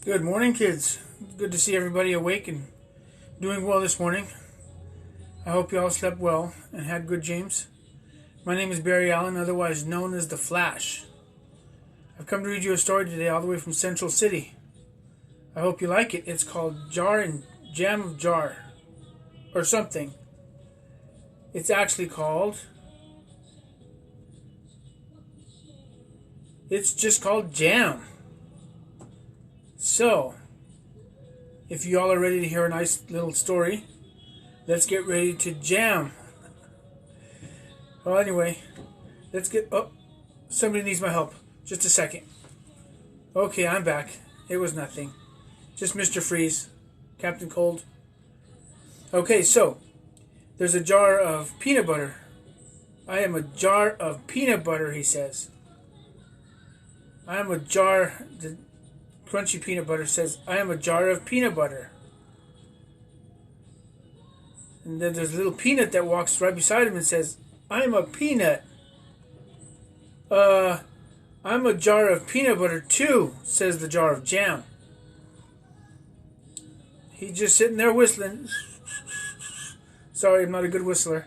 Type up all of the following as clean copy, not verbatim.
Good morning, kids. Good to see everybody awake and doing well this morning. I hope you all slept well and had good dreams. My name is Barry Allen, otherwise known as The Flash. I've come to read you a story today all the way from Central City. I hope you like it. It's called Jar and Jam of Jar, or something. It's actually it's just called Jam. So, if you all are ready to hear a nice little story, let's get ready to jam. Well, anyway, let's get... Oh, somebody needs my help. Just a second. Okay, I'm back. It was nothing. Just Mr. Freeze. Captain Cold. Okay, so, there's a jar of peanut butter. I am a jar of peanut butter, he says. I am a jar... Crunchy peanut butter says, I am a jar of peanut butter. And then there's a little peanut that walks right beside him and says, I'm a peanut. I'm a jar of peanut butter too, says the jar of jam. He's just sitting there whistling. Sorry, I'm not a good whistler.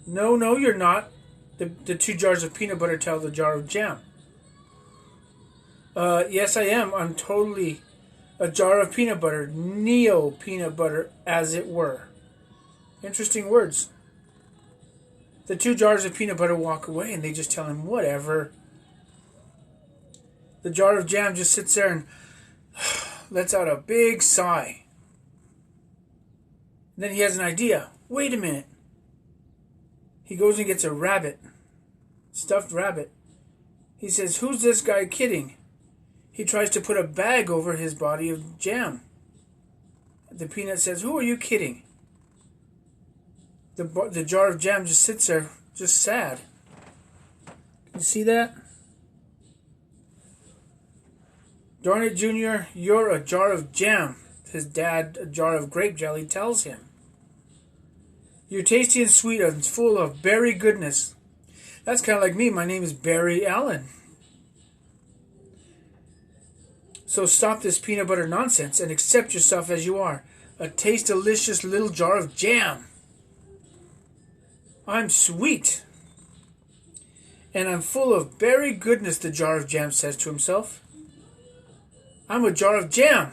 No, you're not. The two jars of peanut butter tell the jar of jam. Yes, I am. I'm totally a jar of peanut butter. Neo peanut butter, as it were. Interesting words. The two jars of peanut butter walk away and they just tell him, whatever. The jar of jam just sits there and lets out a big sigh. Then he has an idea. Wait a minute. He goes and gets a rabbit. Stuffed rabbit. He says, who's this guy kidding? He tries to put a bag over his body of jam. The peanut says, who are you kidding? The jar of jam just sits there, just sad. Can you see that? Darn it, Junior, you're a jar of jam. His dad, a jar of grape jelly, tells him. You're tasty and sweet and full of berry goodness. That's kind of like me. My name is Barry Allen. So stop this peanut butter nonsense and accept yourself as you are. A taste-delicious little jar of jam. I'm sweet. And I'm full of berry goodness, the jar of jam says to himself. I'm a jar of jam.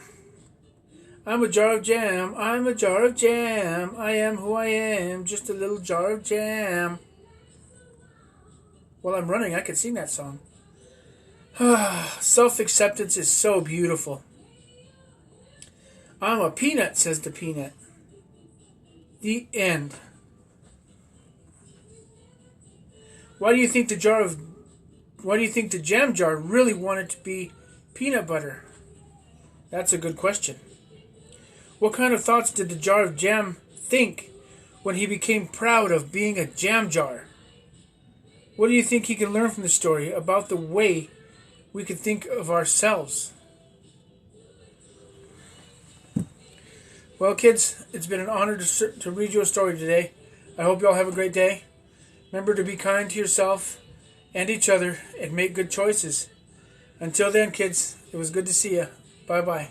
I'm a jar of jam. I'm a jar of jam. I am who I am, just a little jar of jam. While I'm running, I could sing that song. Self-acceptance is so beautiful. I'm a peanut, says the peanut. The end. Why do you think the jam jar really wanted to be peanut butter? That's a good question. What kind of thoughts did the jar of jam think when he became proud of being a jam jar? What do you think he can learn from the story about the way we could think of ourselves? Well, kids, it's been an honor to read you a story today. I hope you all have a great day. Remember to be kind to yourself and each other and make good choices. Until then, kids, it was good to see you. Bye-bye.